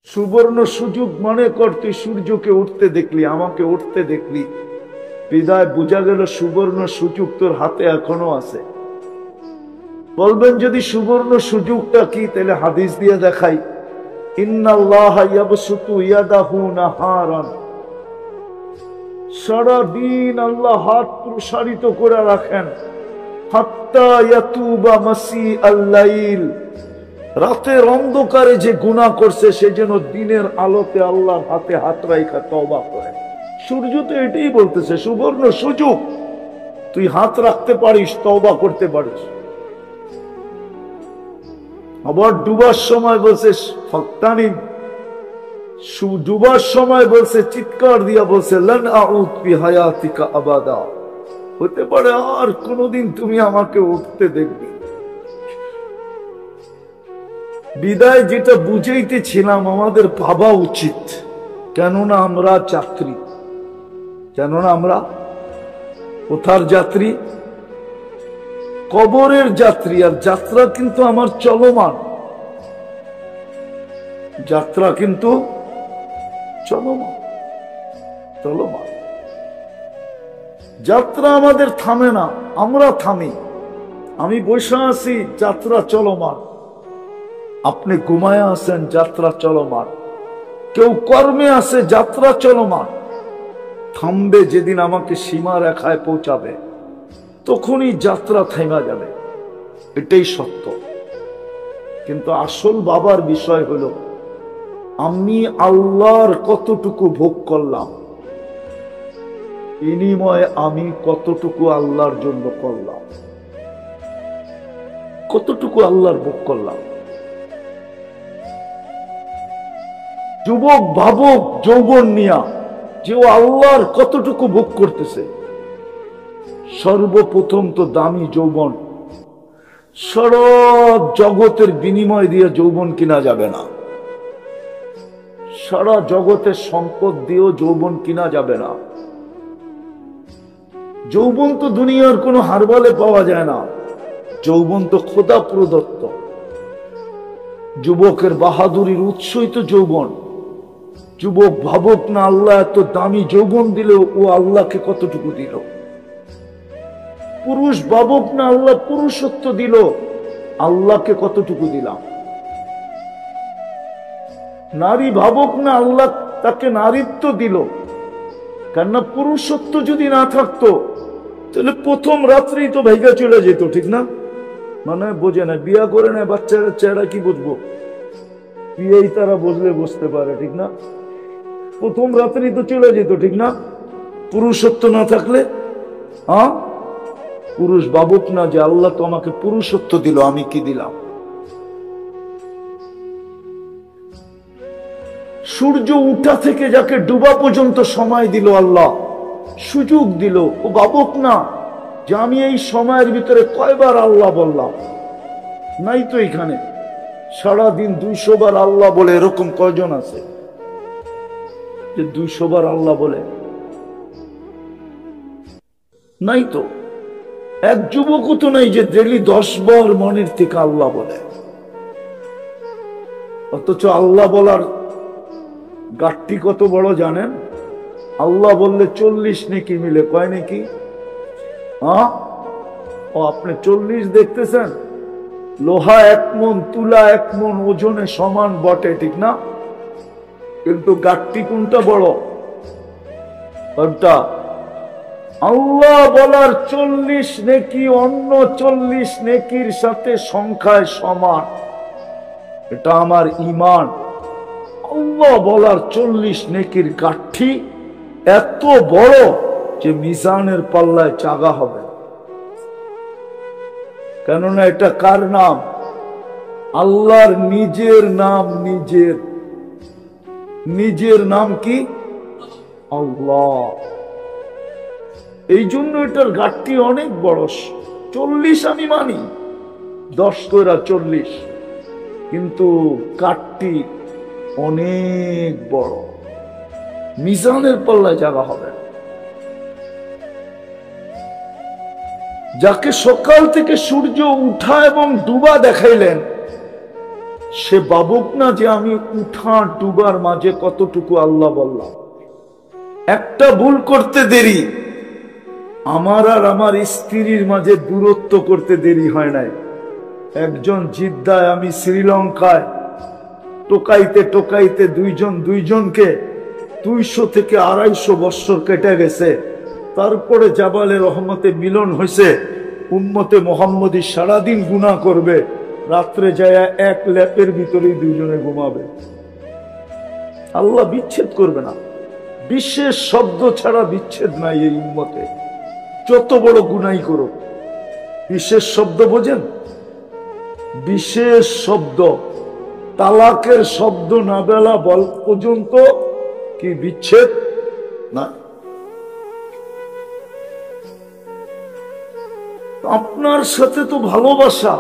সুবর্ণ সুযোগ মনে কর, তুই সূর্যকে উঠতে দেখলি, আমাকে উঠতে দেখলি, বিদায় বোঝা গেল সুবর্ণ সুযোগ তোর হাতে এখনো আছে। বলবেন যদি সুবর্ণ সুযোগটা কি, তাহলে হাদিস দিয়ে দেখাই, ইন্নাল্লাহা ইয়াবসুতু ইয়াদাহু নাহারান, সারা দিন আল্লাহ হাত প্রসারিত করে রাখেন, হাত্তা ইয়াতুবা মাসিআল লাইল, রাতের অন্ধকারে যে গুনাহ করছে সে যেন দিনের আলোতে আল্লাহর হাতে হাত রাখা তওবা করে। সূর্য তো এটাই বলতেছে সুবর্ণ সুযোগ, তুই হাত রাখতে পারিস, তওবা করতে পারিস। আবার ডুবার সময় বলছে ফাক্তানি, ডুবার সময় বলছে চিৎকার দিয়া বলছে লান আউদ ফি হায়াতিকা আবাদা, হতে পারে আর কোনদিন তুমি আমাকে উঠতে দেখবে। বিদায় যেটা বুঝাইতেছিলাম, আমাদের ভাবা উচিত, কেননা আমরা যাত্রী, কেননা আমরা কোথার যাত্রী? কবরের যাত্রী। আর যাত্রা কিন্তু আমার চলমান, যাত্রা কিন্তু চলমান চলমান। যাত্রা আমাদের থামে না, আমরা থামি। আমি বসে আছি, যাত্রা চলমান। আপনি ঘুমায় আছেন, যাত্রা চলমান। কেউ কর্মে আছে, যাত্রা চলমান। থামবে যেদিন আমাকে সীমা রেখায় পৌঁছাবে, তখনই যাত্রা থেমে যাবে, এটাই সত্য। কিন্তু আসল বাবার বিষয় হলো, আমি আল্লাহর কতটুকু ভোগ করলাম, বিনিময়ে আমি কতটুকু আল্লাহর জন্য করলাম, কতটুকু আল্লাহর ভোগ করলাম। যুবক ভাবক যৌবন নিয়া যে ও আল্লাহর কতটুকু ভোগ করতেছে। সর্বপ্রথম তো দামি যৌবন, সারা জগতের বিনিময় দিয়ে যৌবন কিনা যাবে না, সারা জগতের সম্পদ দিয়েও যৌবন কিনা যাবে না। যৌবন তো দুনিয়ার কোনো হারবালে পাওয়া যায় না, যৌবন তো খোদা প্রদত্ত। যুবকের বাহাদুরির উৎসই তো যৌবন। যুবক ভাবক না, আল্লাহ এত দামি যৌবন দিল, ও আল্লাহকে কতটুকু দিল। পুরুষ ভাবক না, আল্লাহ পুরুষত্ব দিল, আল্লাহকে কতটুকু দিলাম। নারী ভাবক না, আল্লাহ তাকে নারীত্ব দিল। কেননা পুরুষত্ব যদি না থাকতো, তাহলে প্রথম রাত্রেই তো ভাইগা চলে যেত, ঠিক না? মানে বোঝে না, বিয়া করে নেয় বাচ্চারা, চেহারা কি বুঝবো? বিয়েই তারা বুঝলে বুঝতে পারে, ঠিক না? প্রথম রাত্রেই তো চলে যেত, ঠিক না? পুরুষত্ব না থাকলে। হ্যাঁ, পুরুষ ভাবুক না যে আল্লাহ তো আমাকে পুরুষত্ব দিল, আমি কি দিলাম। সূর্য উঠা থেকে যাকে ডুবা পর্যন্ত সময় দিল আল্লাহ, সুযোগ দিল, ও ভাবুক না যে আমি এই সময়ের ভিতরে কয়বার আল্লাহ বললাম। নাই তো এখানে সারাদিন 200 বার আল্লাহ বলে, এরকম কয়জন আছে যে 200 বার আল্লাহ বলে? নাই তো। এক যুবকও তো নাই যে ডেলি 10 বার মনের থেকে আল্লাহ বলে। অথচ আল্লাহ বলার গাঠটি কত বড় জানেন? আল্লাহ বললে 40 নেকি মিলে, কয় নাকি? হ্যাঁ, ও আপনি 40 দেখতেছেন? লোহা 1 মণ, তুলা 1 মণ ওজনে সমান বটে, ঠিক না? কিন্তু গাঠটি কোনটা বড়? কোনটা? আল্লাহ বলার 40 নেকি অন্য 40 নেকির সাথে সংখ্যায় সমান। এটা আমার ঈমান। আল্লাহ বলার 40 নেকির গাঠি এত বড় যে মিজানের পাল্লায় চাগা হবে। কেননা এটা কার নাম? আল্লাহর নিজের নাম। নিজের নাম কি? আল্লাহ। এই জন্য এটার গাঠটি অনেক বড়। 40 আমি মানি, 10 কইরা 40, কিন্তু গাঠটি অনেক বড়, মিজানের পাল্লায় জায়গা হবে। যাকে সকাল থেকে সূর্য উঠা এবং ডুবা দেখাইলেন, সে ভাবুক না যে আমি উঠা ডুবার মাঝে কতটুকু আল্লাহ বললাম। একটা ভুল করতে দেরি, আমার আর আমার স্ত্রীর মাঝে দূরত্ব করতে দেরি হয় নাই। একজন জিদ্দায়, আমি শ্রীলঙ্কায়, টোকাইতে টোকাইতে দুইজনকে 200 থেকে 250 বৎসর কেটে গেছে। তারপরে জাবালে রহমতে মিলন হয়েছে। উম্মতে মোহাম্মদী সারাদিন গুনাহ করবে, রাত্রে যায় এক ল্যাপের ভিতরেই দুইজনে ঘুমাবে। আল্লাহ বিচ্ছেদ করবে না। বিশেষ শব্দ ছাড়া বিচ্ছেদ নাই এই উম্মতে, যত বড় গুনাই করো। বিশেষ শব্দ বোঝেন? বিশেষ শব্দ, তালাকের শব্দ না বেলা বল পর্যন্ত কি বিচ্ছেদ না। আপনার সাথে তো ভালোবাসা,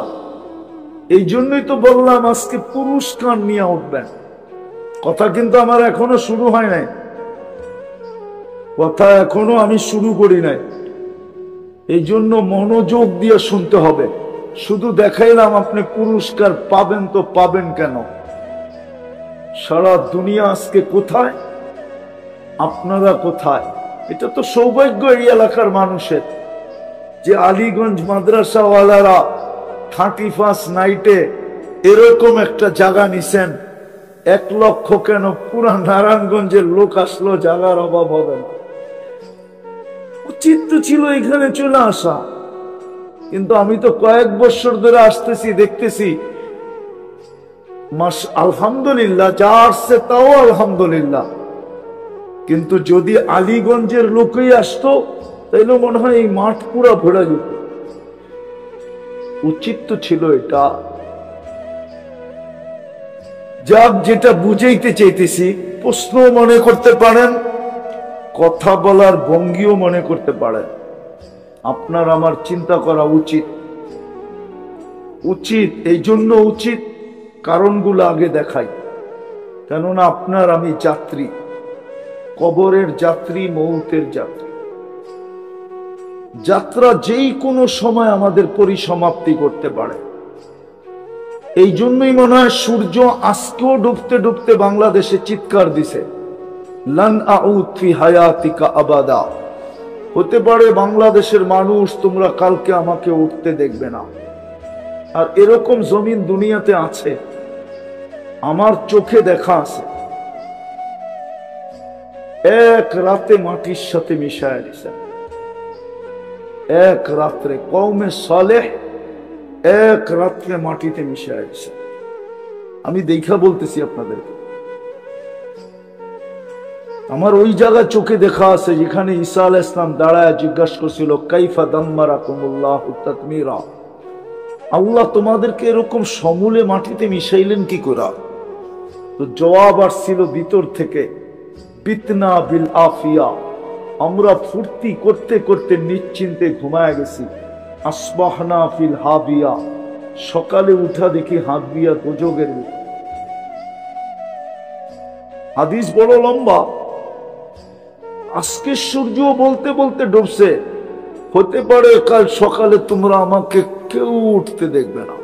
এই জন্যই তো বললাম আজকে পুরস্কার নিয়ে উঠবেন। কথা কিন্তু আমার এখনো শুরু হয় নাই, কথা এখনো আমি শুরু করি নাই। এই জন্য মনোযোগ দিয়ে শুনতে হবে। শুধু দেখাইলাম, আপনি পুরস্কার পাবেন তো পাবেন কেন? সারা দুনিয়া আজকে কোথায়, আপনারা কোথায়? এটা তো সৌভাগ্য এই এলাকার মানুষের যে আলীগঞ্জ মাদ্রাসাওয়ালারা 31 নাইটে এরকম একটা জায়গা নিছেন। 1 লক্ষ কেন, পুরা নারায়ণগঞ্জের লোক আসলো, জায়গার অভাব হবে না। উচিত ছিল এখানে চলে আসা, কিন্তু আমি তো কয়েক বছর ধরে আসতেছি, দেখতেছি আলহামদুলিল্লাহ যা আসছে তাও আলহামদুলিল্লাহ। কিন্তু যদি আলীগঞ্জের লোকই আসতো তাইলে মনে হয় এই মাঠ পুরা ভরে যেত। উচিত তো ছিল এটা। যাক, যেটা বুঝাইতে চাইতেছি, প্রশ্ন মনে করতে পারেন, কথা বলার ভঙ্গিও মনে করতে পারেন। আপনার আমার চিন্তা করা উচিত। উচিত এই জন্য উচিত, কারণগুলো আগে দেখাই। কেননা আপনার আমি যাত্রী, কবরের যাত্রী, মৌতের যাত্রী। যাত্রা যেই কোনো সময় আমাদের পরিসমাপ্তি করতে পারে। এই জন্যই মনে হয় সূর্য আজকেও ডুবতে ডুবতে বাংলাদেশে চিৎকার দিছে, লান আউদ ফি হায়াতিকা আবাদা। হতে পারে বাংলাদেশের মানুষ তোমরা কালকে আমাকে উঠতে দেখবে না। আর এরকম জমিন দুনিয়াতে আছে, আমার চোখে দেখা আছে। এক রাতে মাটির সাথে মিশায় দিছে, এক রাত্রে কওমে সালেহ এক রাত্রে মাটিতে মিশায় দিছে। আমি দেখা বলতেছি আপনাদেরকে, আমার ওই জায়গায় চোখে দেখা আছে যেখানে ঈসা আলাইহিস সালাম দাঁড়ায় জিজ্ঞাসা করছিল, কাইফা দাম্মারাকুমুল্লাহু তাদমিরা, আল্লাহ তোমাদেরকে এরকম সমূলে মাটিতে মিশাইলেন কি করে? তো জবাব আসছিল ভিতর থেকে, বিতনা বিল আফিয়া, আমরা ফুর্তি করতে করতে নিশ্চিন্তে ঘুমায় গেছি। আসবাহনা ফিল হাবিয়া, সকালে উঠা দেখি হাবিয়া দোজখের ভিতর। হাদিস বড় লম্বা। আজকে সূর্য বলতে বলতে ডুবছে, হতে পারে কাল সকালে তোমরা আমাকে কেউ উঠতে দেখবে না।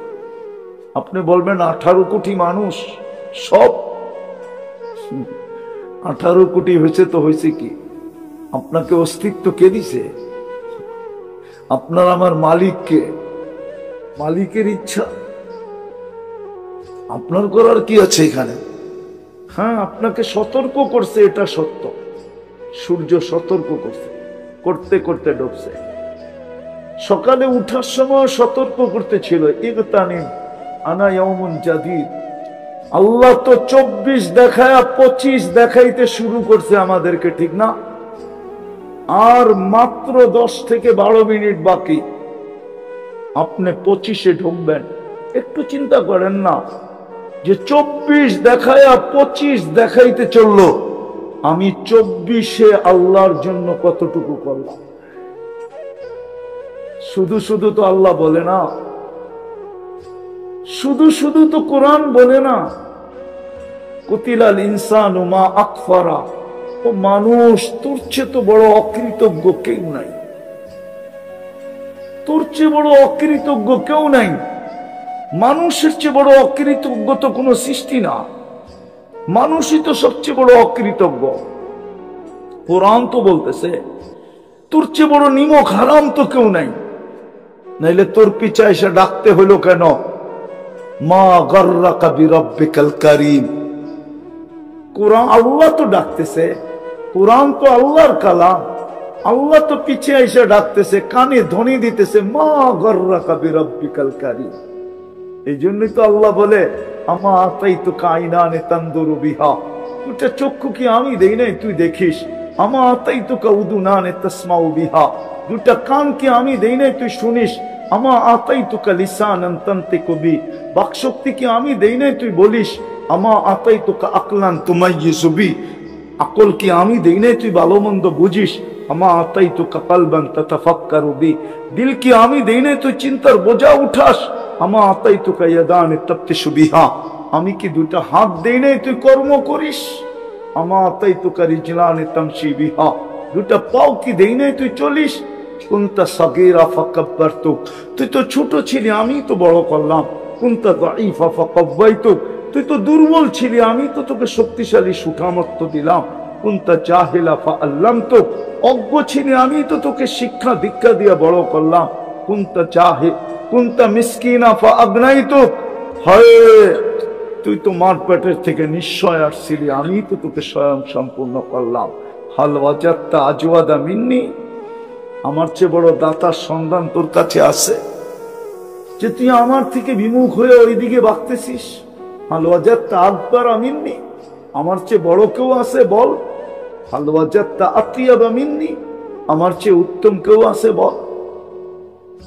আপনি বলবেন 18 কোটি মানুষ সব, 18 কোটি হয়েছে তো হয়েছে কি? আপনাকে অস্তিত্ব কে দিছে? আপনার আমার মালিককে, মালিকের ইচ্ছা। আপনার করার কি আছে এখানে? হ্যাঁ, আপনাকে সতর্ক করছে, এটা সত্য। সূর্য সতর্ক করছে, করতে করতে ডুবছে। সকালে উঠার সময় সতর্ক করতে ছিল, ইগতানিম আনা ইয়াউমুন জাদীদ। আল্লাহ তো 24 দেখায় 25 দেখাইতে শুরু করছে আমাদেরকে, ঠিক না? আর মাত্র 10 থেকে 12 মিনিট বাকি, আপনি 25-এ ঢুকবেন। একটু চিন্তা করেন না যে 24 দেখায় 25 দেখাইতে চললো, আমি 24-এ আল্লাহর জন্য কতটুকু করলাম। শুধু শুধু তো আল্লাহ বলে না, শুধু শুধু তো কোরআন বলে না, কুতিলাল ইনসানু মা আকফারা। ও মানুষ, তোর চেয়ে তো বড় অকৃতজ্ঞ কেউ নাই, তোর চেয়ে বড় অকৃতজ্ঞ কেউ নাই। মানুষের চেয়ে বড় অকৃতজ্ঞ তো কোনো সৃষ্টি না, মানুষই তো সবচেয়ে বড় অকৃতজ্ঞ। কোরআন তো বলতেছে তোর চেয়ে বড় নিমক হারাম তো কেউ নাই, নাইলে তোর পিছা এসে ডাকতে হলো কেন? মা গররাকা বিরব্বিকাল কারীম। কোরআন আল্লাহ তো ডাকতেছে, কোরআন তো আল্লাহর কালাম, আল্লাহ তো পিছে এসে ডাকতেছে, কানে ধ্বনি দিতেছে মা গররাকা বিরব্বিকাল কারীম। এই জন্যই তো আল্লাহ বলে আমা আতাইতুকা আইনানে তানদুরু বিহা, দুটা চক্ষু কি আমি দেই নাই তুই দেখিস? আমা আতাইতুকা উদুনানে তাসমাউ বিহা, দুটা কান কি আমি দেই নাই তুই শুনিস? আমা আতাইতুকা লিসানান তানতিকু বি, বাকশক্তি কি আমি দেই নাই তুই বলিস? আমা আতাইতুকা আকলান তুমাইয়িজু বি, আকল কি আমি দেই নাই তুই ভালো মন্দ বুঝিস? আমা আতাইতুকা কলবান তাতাফাক্কারু বি, দিল কি আমি দেই নাই তুই চিন্তার বোঝা উঠাস? আমা আতাইতুকা ইয়াদানে তাবতিশু বিহা, আমি কি দুটা হাত দেই নাই তুই কর্ম করিস? আমা আতাইতুকা রিজলানে তামশি বিহা, দুটা পাও কি দেই নাই তুই চলিস? কুনতা সাগীরা ফাকাব্বারতুক, তুই তো ছোট ছিলি আমি তো বড় করলাম। কুনতা দাঈফা ফাকাওয়াইতুক, তুই তো দুর্বল ছিলি আমি তো তোকে শক্তিশালী সুঠামত্ব দিলাম। কুনতা জাহিলা ফাআল্লামতুক, অজ্ঞ ছিলি আমি তো তোকে শিক্ষা দীক্ষা দিয়ে বড় করলাম। কুনতা জাহিল কুনতা মিসকিনা ফাআগনাইতুক, হায় তুই তো মার পেটের থেকে নিশ্চয় আসছিলি আমি তো তোকে স্বয়ং সম্পূর্ণ করলাম। হাল ওয়াজাদতা আজওয়াদা মিন্নি, আমার চেয়ে বড় দাতার সন্ধান তোর কাছে আছে যে তুই আমার থেকে বিমুখ হয়ে ওইদিকে বাঁকতেছিস? হাল ওয়াজাদতা আকবারা মিন্নি, আমার চেয়ে বড় কেউ আছে বল? হাল ওয়াজাদতা আতিয়াবা মিন্নি, আমার চেয়ে উত্তম কেউ আছে বল?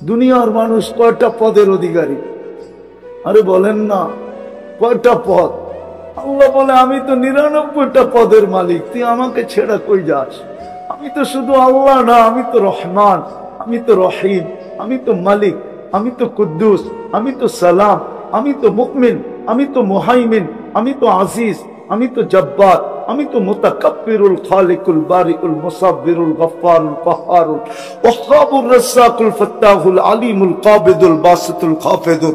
দুনিয়ার মানুষ কয়টা পদের অধিকারী? আরে বলেন না কয়টা পদ? আল্লাহ বলে আমি তো 99টা পদের মালিক, তুই আমাকে ছেড়া কই যাস? আমি তো শুধু আল্লাহ না, আমি তো রহমান, আমি তো রহিম, আমি তো মালিক, আমি তো কুদ্দুস, আমি তো সালাম, আমি তো মুকমিন, আমি তো মুহাইমিন, আমি তো আজিজ, আমি তো জব্বার, আমি তো মুতাকাব্বিরুল খালিকুল বারিউল মুসাব্বিরুল গফফারুল কাহ্হারুল ওয়াহ্হাবুর রাজ্জাকুল ফাত্তাহুল আলিমুল কাবিদুল বাসিতুল খাফিদুর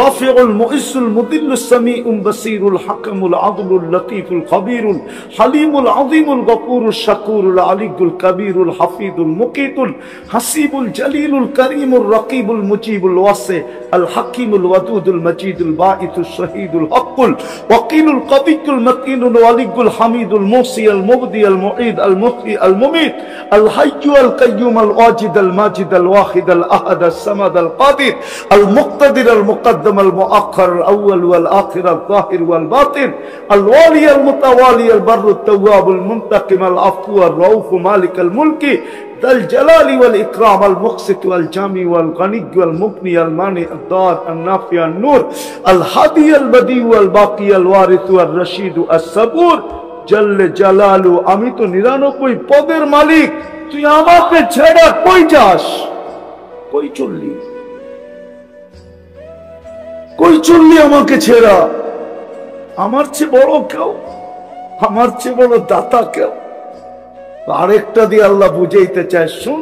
রাফিউল মুইসুল মুদিল্লুস সামিউল বাসিরুল হাকিমুল আদলুল লতীফুল খবীরুল হালিমুল আযীমুল গফুরুশ শাকুরুল আলিয়ুল কবীরুল হাফিজুল মুকিতুল হাসিবুল জলিলুল করিমুর রকিবুল মুজিবুল ওয়াসি আল হাকিমুল ওয়াদুদুল মজিদুল বাঈতুশ শহীদুল হকুল ওয়াকিলুল কবিয়ুল মতিনুল ওয়ালিয়ুল حميد الموصي المبدي المعيد المحيي المميت الحي القيوم الواجد الماجد الواحد الأحد الصمد القادر المقتدر المقدم المؤخر الأول والآخر الظاهر والباطن الوالي المتوالي البر التواب المنتقم العفو الرؤوف مالك الملك ذا الجلال والإكرام المقسط والجامع والغني والمغني المانع الضار النافع النور الهادي البديع والباقي الوارث والرشيد الصبور জল্লে জালালু, আমি তো 99 পদের মালিক, তুই আমাকে ছেড়ে কই যাস? কই চললি? কই চললি আমাকে ছেড়া? আমার চেয়ে বড় কেউ, আমার চেয়ে বড় দাতা কেউ? আরেকটা দিয়ে আল্লাহ বুঝাইতে চায়, শুন,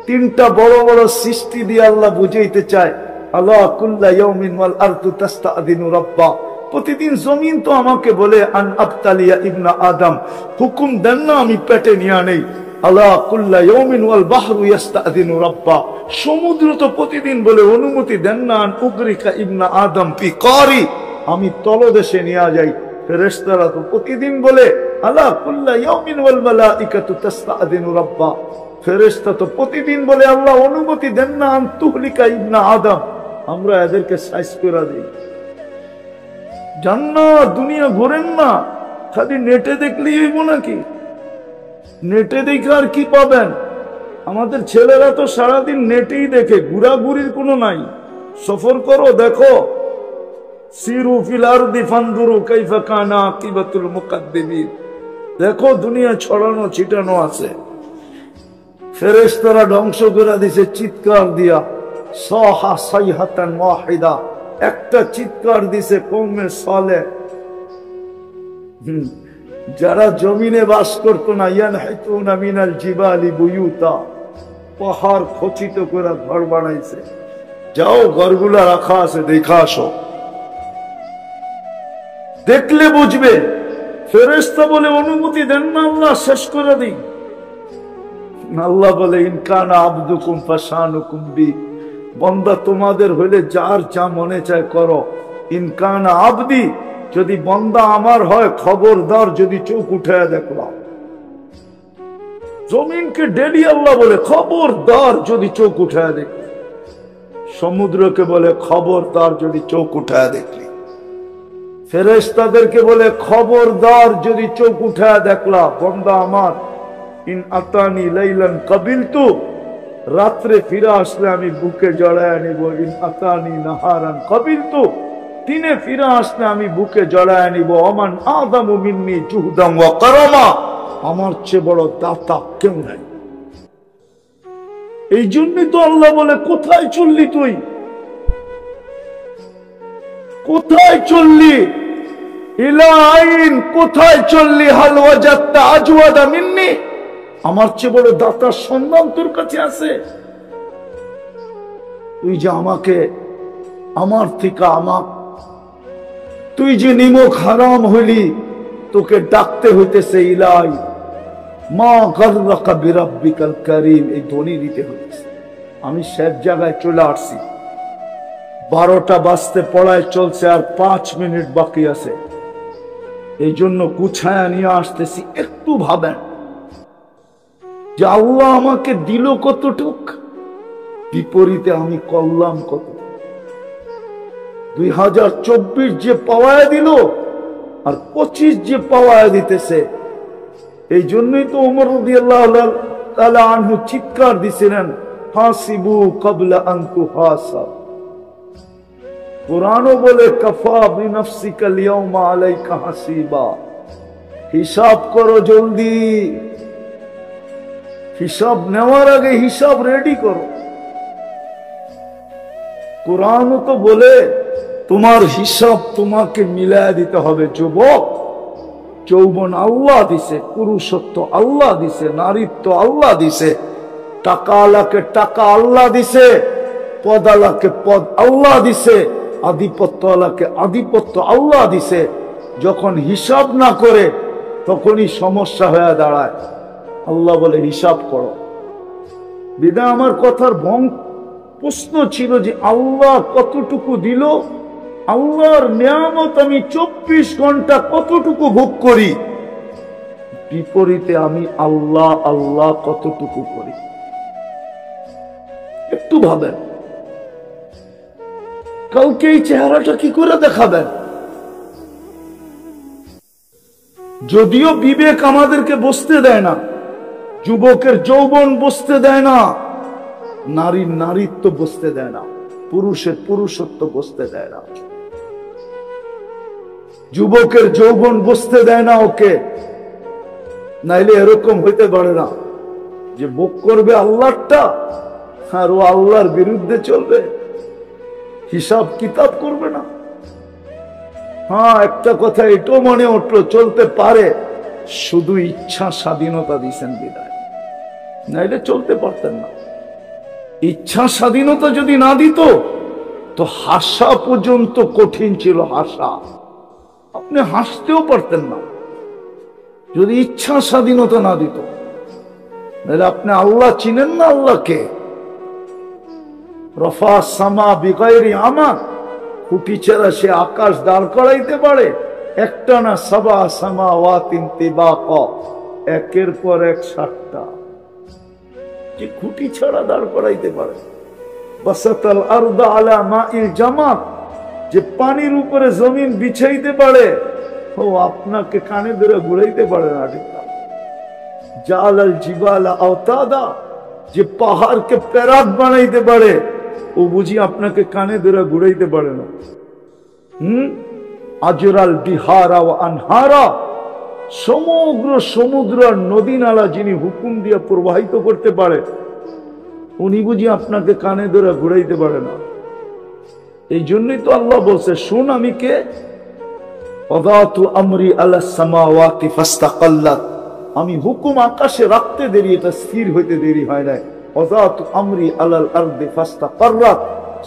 তিনটা বড় বড় সৃষ্টি দিয়ে আল্লাহ বুঝাইতে চায়। আল্লাহ কুল্লা ইয়াউমিন ওয়াল আরদু তাস্তাদিনু রাব্বা, প্রতিদিন জমিন তো আমাকে বলে আন আবতালিয়া ইবনা আদম, হুকুম দেন না আমি পেটে নিয়ে নেই। আল্লাহ কুল্লা ইয়াউমিন ওয়াল বাহরু ইস্তাদিনু রাব্বা, সমুদ্র তো প্রতিদিন বলে অনুমতি দেন না আন উগরিকা ইবনা আদম ফি কারি, আমি তলদেশে নিয়ে যাই। ফেরেশতারা তো প্রতিদিন বলে আল্লাহ কুল্লা ইয়াউমিন ওয়াল মালাইকাতু তাস্তাদিনু রাব্বা, ফেরেশতা তো প্রতিদিন বলে আল্লাহ অনুমতি দেন না আন তুহলিকা ইবনা আদম, আমরা এদেরকে সাইজ করে দিই। জান্নাত দুনিয়া ঘোরেন না, খালি নেটে দেখলেই হইব নাকি? নেটে দেখে আর কি পাবেন? আমাদের ছেলেরা তো সারাদিন নেটেই দেখে, ঘুরাঘুরির কোনো নাই। সফর করো, দেখো, সিরু ফিল আরদি ফানজুরু কাইফা কানা আকিবাতুল মুকাদ্দিমিন, দেখো দুনিয়া ছড়ানো ছিটানো আছে। ফেরেশতারা ধ্বংস করে দিছে চিৎকার দিয়া, সাহা সাইহাতান ওয়াহিদা, একটা চিৎকার দিছে কওমে সালেহ, যারা জমিনে বাস করতো না। ইয়ানহিতুনা মিনাল জিবালি বুয়ুতা, পাহাড় খচিত করে ঘর বানাইছে। যাও ঘরগুলা রাখা আছে, দেখা আসো। দেখলে বুঝবে। ফেরেশতা বলে অনুমতি দেন না আল্লাহ, শেষ করে দিই। আল্লাহ বলে ইনকানা আবদুকুম ফাশানুকুম বি, বান্দা তোমাদের হইলে যার যা মনে চায় করো। ইনকানা আবদি, যদি বান্দা আমার হয় খবরদার যদি চোখ উঠায় দেখলাম। জমিনকে ডেলি আল্লাহ বলে খবরদার যদি চোখ উঠায় দেখলি। সমুদ্রকে বলে খবরদার যদি চোখ উঠায় দেখলি। ফেরেশতাদেরকে বলে খবরদার যদি চোখ উঠায় দেখলা বান্দা আমার। ইন আতানি লাইলান কাবিলতু, রাত্রে ফিরে আসলে আমি বুকে জড়ায় নিব। ইন আতানি নাহারান কাবিলতু, দিনে ফিরে আসলে আমি বুকে জড়ায় নিব। ওমান আযামু মিন্নি জুহদান ওয়া কারামা, আমার চেয়ে বড় দাতা কেউ নাই। এই জন্যই তো আল্লাহ বলে কোথায় চললি তুই, কোথায় চললি? ইলা আইন, কোথায় চললি? হাল ওয়াজাদতা আজওয়াদা মিন্নি, আমার চেয়ে বড় দাতার সন্ধান তোর কাছে আছে? তুই যে আমাকে, আমার থেকে তুই যে নিমক হারাম হইলি, তোকে ডাকতে হইতেছে ইলাই মা গাররাকা বিরাব্বিকাল কারীম, এই ধ্বনি দিতে হইতেছে। আমি সব জায়গায় চলে আসছি। 12টা বাজতে পড়ায় চলছে, আর 5 মিনিট বাকি আছে। এই জন্য গুছায়া নিয়ে আসতেছি। একটু ভাবেন যে আল্লাহ আমাকে দিল কতটুক, বিপরীতে আমি করলাম কত। 2024 যে পাওয়ায় দিল আর 25 যে পাওয়ায় দিতেছে। এই জন্যই তো ওমর রাদিয়াল্লাহু তাআলা আনহু চিৎকার দিছিলেন, হাসিবু ক্বাবলা আন তুহাসাব। কুরআনও বলে কাফা বিনাফসিকা আল-ইয়াওমা আলাইকা হাসিবা, হিসাব করো জলদি। হিসাব নেওয়ার আগে হিসাব রেডি করো। কুরআনও তো বলে তোমার হিসাব তোমাকে মিলায় দিতে হবে। যুবক, যৌবন আল্লাহ দিছে, পুরুষত্ব আল্লাহ দিছে, নারীত্ব আল্লাহ দিছে, টাকা আলাকে টাকা আল্লাহ দিছে, পদ আলাকে পদ আল্লাহ দিছে, আধিপত্য আলাকে আধিপত্য আল্লাহ দিছে। যখন হিসাব না করে তখনই সমস্যা হয়ে দাঁড়ায়। আল্লাহ বলে হিসাব করো। বিদায় আমার কথার প্রশ্ন ছিল যে আল্লাহ কতটুকু দিল, আল্লাহর নিয়ামত আমি 24 ঘন্টা কতটুকু ভোগ করি, বিপরীতে আমি আল্লাহ আল্লাহ কতটুকু করি। একটু ভাবেন, কালকে এই চেহারাটা কি করে দেখাবেন? যদিও বিবেক আমাদেরকে বসতে দেয় না, যুবকের যৌবন বসতে দেয় না, নারীর নারীত্ব বসতে দেয় না, পুরুষের পুরুষত্ব বসতে দেয় না, যুবকের যৌবন বসতে দেয় না ওকে। নাইলে এরকম হইতে পারে না যে ভোগ করবে আল্লাহটা আর ও আল্লাহর বিরুদ্ধে চলবে, হিসাব কিতাব করবে না। হ্যাঁ, একটা কথা এটাও মনে উঠলো, চলতে পারে শুধু ইচ্ছা স্বাধীনতা দিয়েছেন বিদায়, নাইলে চলতে পারতেন না। ইচ্ছা স্বাধীনতা যদি না দিত তো হাসা পর্যন্ত কঠিন ছিল। হাসা, আপনি হাসতেও পারতেন না যদি ইচ্ছা স্বাধীনতা না দিত। নাহলে আপনি আল্লাহ চিনেন না আল্লাহকে। রফা সামা বিগাইরি আমাক, খুঁটি ছাড়া সে আকাশ দাঁড় করাইতে পারে। একটা না, সাবা সামাওয়াতিন তিবাকা, একের পর এক 7টা, যে খুঁটি ছাড়া দাঁড় করাইতে পারে। বাসাতাল আরদা আলা মাইল জামাত, যে পানির উপরে জমিন বিছাইতে পারে, ও আপনাকে কানে ধরে ঘুরাইতে পারে না। জালাল জিবালা আওতাদা, যে পাহাড়কে প্যারাক বানাইতে পারে, ও বুঝি আপনাকে কানে ধরে ঘুরাইতে পারে না। আজরাল বিহারা ও আনহারা, সমগ্র সমুদ্র আর নদী নালা যিনি হুকুম দিয়ে প্রবাহিত করতে পারে, উনি বুঝি আপনাকে কানে ধরে ঘুরাইতে পারে না। এই জন্যই তো আল্লাহ বলছে, শুন আমি কে। ওয়াদাতু আমরি আলাস সামাওয়াতি ফাস্তাকাল্লাত, আমি হুকুম আকাশে রাখতে দেরি, এটা স্থির হইতে দেরি হয় না। ওয়াদাতু আমরি আলাল আরদি ফাস্তাকাররাত,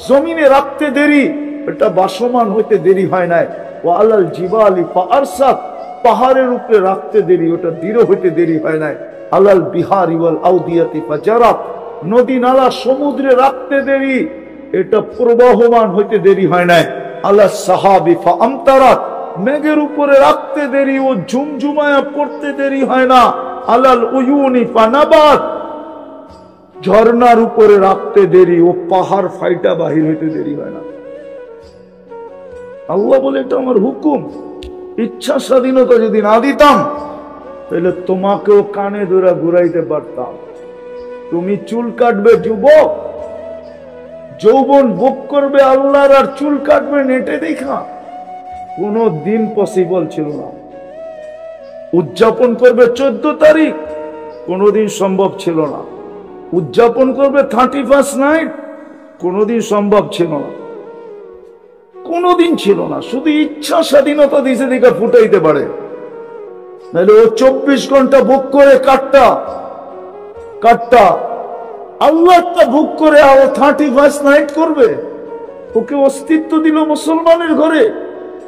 জমিনে রাখতে দেরি, এটা বাসমান হইতে দেরি হয় নাই। ওয়া আলাল জিবালি ফাআরসাত, পাহাড়ের উপরে রাখতে দেরি, ওটা দৃঢ় হইতে দেরি হয় নাই। আলাল বিহারি ওয়াল আউদিয়াতি ফাজারাত, নদী নালা সমুদ্রে রাখতে দেরি, এটা প্রবাহমান হইতে দেরি হয় নাই। আলাস সাহাবি ফাআমতারাত, মেঘের উপরে রাখতে দেরি, ও ঝুমঝুমায়া পড়তে দেরি হয় না। আলাল উয়ুনি ফানাবাত, ঝর্ণার উপরে রাখতে দেরি, ও পাহাড় ফাইটা বাহির হইতে দেরি হয় না। আল্লাহ বলে এটা আমার হুকুম। ইচ্ছা স্বাধীনতা যদি না দিতাম তাহলে তোমাকেও কানে ধরে ঘুরাইতে পারতাম। তুমি চুল কাটবে যুবক, যৌবন ভোগ করবে আল্লাহর, আর চুল কাটবে নেটে দেখা, কোনো দিন পসিবল ছিল না। উদযাপন করবে 14 তারিখ, কোনোদিন সম্ভব ছিল না। উদযাপন করবে 31 নাইট, কোনোদিন সম্ভব ছিল না, কোনোদিন ছিল না। শুধু ইচ্ছা স্বাধীনতা দিছে দিকে ফুটাইতে পারে, নাহলে ও 24 ঘন্টা ভোগ করে কাটটা আল্লাহটা ভোগ করে আর 31 নাইট করবে। ওকে অস্তিত্ব দিল মুসলমানের ঘরে,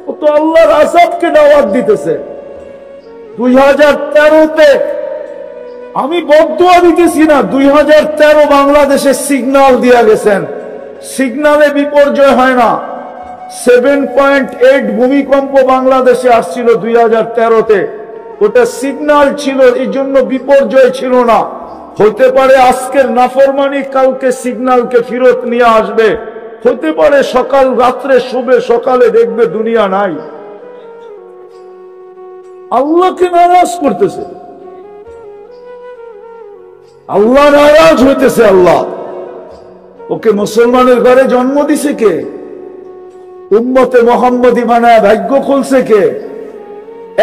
ও তো আল্লাহর আযাবকে দাওয়াত দিতেছে। 2013-তে আমি বদদুয়া দিতেছি না, 2013 বাংলাদেশে সিগন্যাল দিয়া গেছেন, সিগন্যালে বিপর্যয় হয় না। 7.8 ভূমিকম্প বাংলাদেশে আসছিল 2013-তে, ওটা সিগন্যাল ছিল, এই জন্য বিপর্যয় ছিল না। হতে পারে আজকের নাফরমানি কালকে সিগন্যালকে ফেরত নিয়ে আসবে, হতে পারে সকাল রাত্রে শুবে, সকালে দেখবে দুনিয়া নাই। আল্লাহকে নারাজ করতেছে, আল্লাহ নারাজ হইতেছে। আল্লাহ ওকে মুসলমানের ঘরে জন্ম দিছে কে? উম্মতে মুহাম্মদী বানায় ভাগ্য খুলছে কে?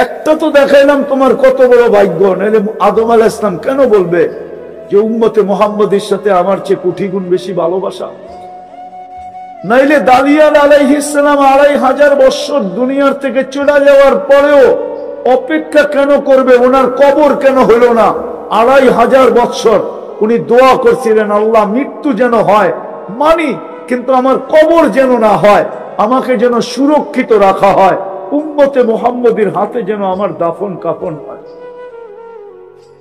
একটা তো দেখাইলাম তোমার কত বড় ভাগ্য, নাহলে আদম আলাইহিস সালাম কেন বলবে যে উম্মতে মুহাম্মদীর সাথে আমার চেয়ে কোটি গুণ বেশি ভালোবাসা? নাইলে দানিয়েল আলাইহিস সালাম 2500 বছর দুনিয়ার থেকে চলে যাওয়ার পরেও অপেক্ষা কেন করবে? ওনার কবর কেন হলো না? 2500 বছর উনি দোয়া করছিলেন, আল্লাহ মৃত্যু যেন হয় মানি, কিন্তু আমার কবর যেন না হয়, আমাকে যেন সুরক্ষিত রাখা হয়, উম্মতে মুহাম্মদীর হাতে যেন আমার দাফন কাফন হয়।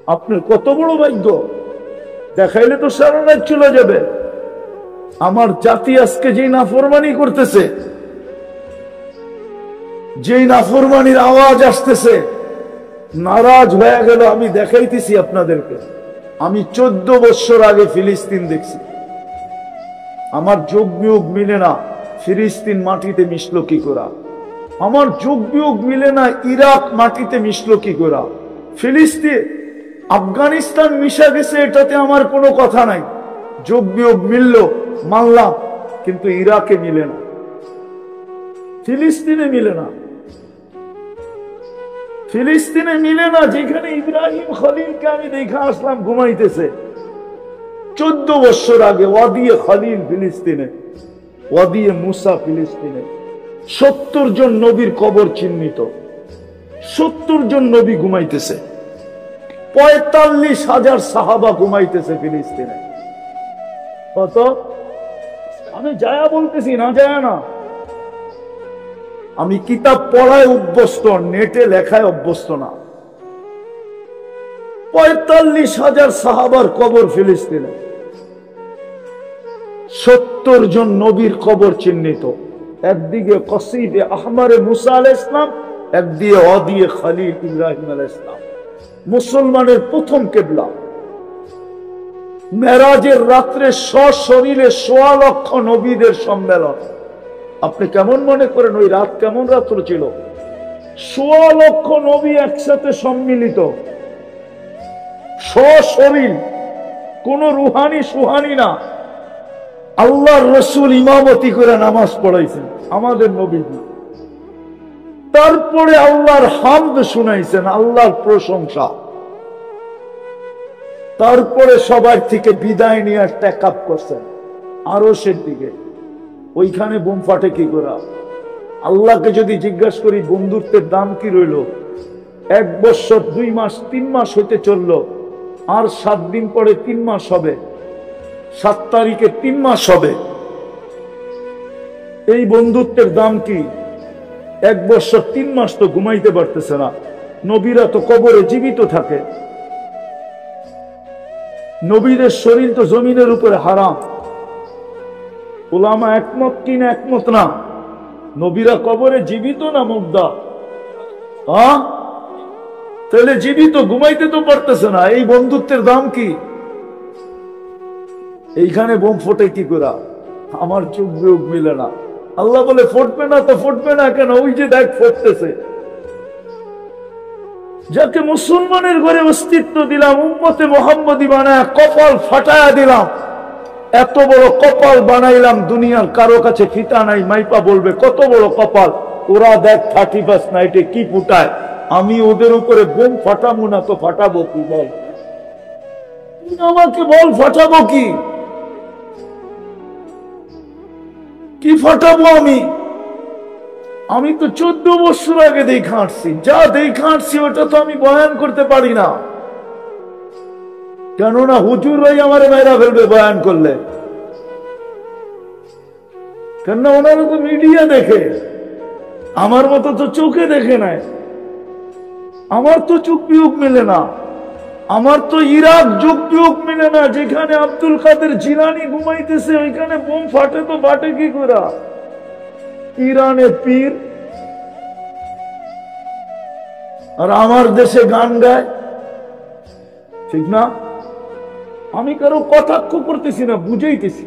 আপনার কত বড় ভাগ্য! দেখাইলে তো সারা রাত চলে যাবে। আমার জাতি আজকে যেই নাফরমানি করতেছে, যেই নাফরমানির আওয়াজ আসতেছে, নারাজ হয়ে গেল। আমি দেখাইতেছি আপনাদেরকে, আমি 14 বছর আগে ফিলিস্তিন দেখছি, আমার যোগ বিয়োগ মিলে না। ফিলিস্তিন মাটিতে মিশলো কি করা? আমার যোগ বিয়োগ মিলে না। ইরাক মাটিতে মিশলো কি করা? ফিলিস্তিন আফগানিস্তান মিশা গেছে, এটাতে আমার কোনো কথা নাই। যোগ বিয়োগ মিলল মানলাম, কিন্তু ইরাকে মিলে না, ফিলিস্তিনে মিলে না, ফিলিস্তিনে মিলে না। যেখানে ইব্রাহিম খলিলকে আমি দেখে আসলাম ঘুমাইতেছে 14 বছর আগে, ওয়াদিয়ে খলিল ফিলিস্তিনে, ওয়াদিয়ে মুসা ফিলিস্তিনে 70 জন নবীর কবর চিহ্নিত, 70 জন নবী ঘুমাইতেছে, 45,000 সাহাবা ঘুমাইতেছে ফিলিস্তিনে। কত? আমি যায়া বলতেছি না, যায় না। আমি কিতাব পড়ায় অভ্যস্ত, নেটে লেখায় অভ্যস্ত না। 45,000 সাহাবার কবর ফিলিস্তিনে, 70 জন নবীর কবর চিহ্নিত। একদিকে কসিদে আহমারে মুসা আলাইহিস সালাম, একদিকে ওয়াদিয়ে খলিল ইব্রাহিম আলাইহিস সালাম। মুসলমানের প্রথম কিবলা। মেরাজের রাত্রে সশরীরে 1.25 লক্ষ নবীদের সম্মেলন। আপনি কেমন মনে করেন ওই রাত কেমন রাত্র ছিল? 1.25 লক্ষ নবী একসাথে সম্মিলিত, সশরীর, কোন রুহানি সুহানি না। আল্লাহর রাসূল ইমামতি করে নামাজ পড়াইছেন, আমাদের নবী। তারপরে আল্লাহর হামদ শুনাইছেন, আল্লাহর প্রশংসা। তারপরে সবার থেকে বিদায় নিয়ে টেক আপ করছেন আরশের দিকে। ওইখানে বোম ফাটে কি করে? আল্লাহকে যদি জিজ্ঞাসা করি বন্ধুত্বের দাম কি রইল? 1 বছর 2 মাস 3 মাস হইতে চলল, আর 7 দিন পরে 3 মাস হবে, 7 তারিখে 3 মাস হবে। এই বন্ধুত্বের দাম কি? 1 বছর 3 মাস তো ঘুমাইতে পারতেছে না। নবীরা তো কবরে জীবিত থাকে, নবীদের শরীর তো জমিনের উপরে হারাম। উলামা একমত কি না একমত না? নবীরা কবরে জীবিত না মুর্দা? তাহলে জীবিত, ঘুমাইতে তো পারতেছে না। এই বন্ধুত্বের দাম কি? এইখানে বোম ফোটে কি করে? আমার চোখ বিয়োগ মিলে না। আল্লাহ বলে ফুটবে না তো ফুটবে না কেন? ওই যে দেখ ফুটতেছে। যাকে মুসলমানের ঘরে অস্তিত্ব দিলাম, উম্মতে মুহাম্মদী বানায় কপাল ফাটায়া দিলাম, এত বড় কপাল বানাইলাম, দুনিয়ার কারো কাছে ফিতা নাই, মাইপা বলবে কত বড় কপাল। ওরা দেখ 31 নাইটে কি ফুটায়, আমি ওদের উপরে বোম ফাটাবো না তো ফাটাবো কি? বল আমাকে, বল ফাটাবো কি? কি ফাটাবো আমি? আমি তো 14 বছর আগে দেখা আসছি। যা দেখা আসছি ওটা তো আমি বয়ান করতে পারি না, কেননা হুজুররাই আমার মেয়েরা ফেলবে বয়ান করলে। কেননা ওনারা তো মিডিয়া দেখে, আমার মতো তো চোখে দেখে নাই। আমার তো চোখ বিয়োগ মিলে না, আমার তো ইরাক যুগ বিয়োগ মিলে না। যেখানে আব্দুল কাদের জিলানী ঘুমাইতেছে ওইখানে বোম ফাটে তো ফাটে কি করে? ইরানে পীর আর আমার দেশে গান গায়, ঠিক না? আমি কারো কটাক্ষ করতেছি না, বুঝাইতেছি।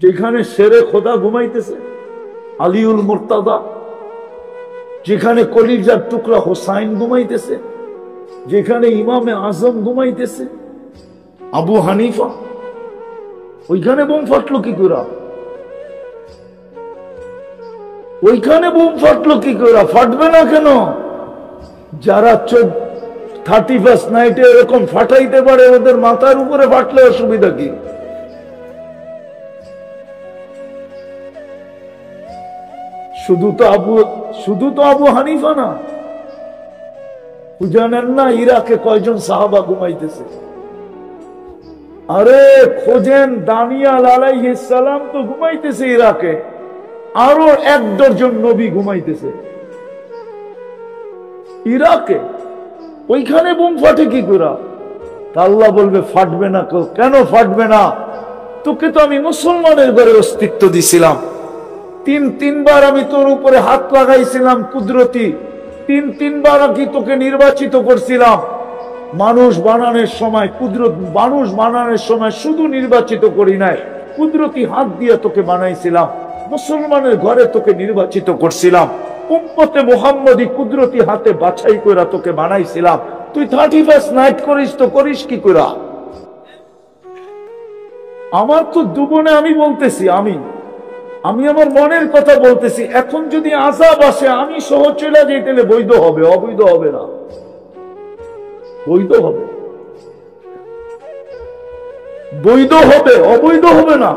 যেখানে শেরে খোদা ঘুমাইতেছে আলিউল মুর্তাদা, যেখানে কলিজার টুকরা হোসাইন ঘুমাইতেছে, যেখানে ইমামে আজম ঘুমাইতেছে আবু হানিফা, ওইখানে বোম ফাটলো কি করে? ওইখানে বোম ফাটলো কি করে? ফাটবে না কেন? যারা 31 নাইটে এরকম ফাটাইতে পারে, ওদের মাথার উপরে ফাটলে অসুবিধা কি? শুধু তো আবু হানিফা না, জানেন না ইরাকে কয়জন সাহাবা ঘুমাইতেছে? আরে খোঁজেন, দানিয়াল আলাইহিস সালাম তো ঘুমাইতেছে ইরাকে, আরো 1 ডজন নবী ঘুমাইতেছে ইরাকে। ওইখানে বোম ফাটে কি করে? আল্লাহ বলবে ফাটবে না। কেন ফাটবে না? তোকে তো আমি মুসলমানের ঘরে অস্তিত্ব দিছিলাম। 3 বার আমি তোর উপরে হাত লাগাইছিলাম কুদরতি। 3বার আমি তোকে নির্বাচিত করছিলাম। মানুষ বানানোর সময় মানুষ বানানোর সময় শুধু নির্বাচিত করি নাই, কুদরতি হাত দিয়ে তোকে বানাইছিলাম। মুসলমানের ঘরে তোকে নির্বাচিত করছিলাম। উম্মতে মুহাম্মদী কুদরতি হাতে বাছাই করে তোকে বানাইছিলাম। তুই 31 নাইট করিস তো করিস কি করে? আমার তো দুবনে আমি বলতেছি, আমি আমার মনের কথা বলতেছি। এখন যদি আযাব আসে, আমি সহ চলে যাই, তাহলে বৈধ হবে? অবৈধ হবে না, বৈধ হবে। বৈধ হবে, অবৈধ হবে না।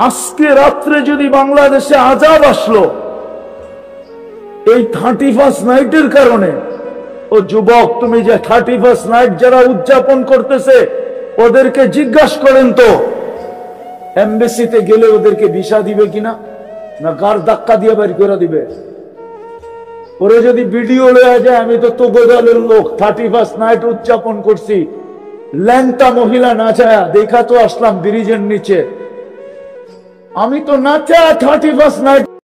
আজকে রাত্রে যদি বাংলাদেশে আযাব আসলো এই 31 নাইটের কারণে, ও যুবক, তুমি যে 31 নাইট যারা উদযাপন করতেছে ওদেরকে জিজ্ঞাসা করেন তো এমবেসিতে গেলে ওদেরকে ভিসা দিবে কিনা, না গার ধাক্কা দিয়ে বের করে দিবে? ওরে যদি ভিডিও লয়ে যায়, আমি তো তোগোদালের লোক, 31 নাইট উদযাপন করছি, ল্যাংটা মহিলা নাচায়া দেখা তো আসলাম ব্রিজের নিচে। আমি তো নাচা 31 নাইট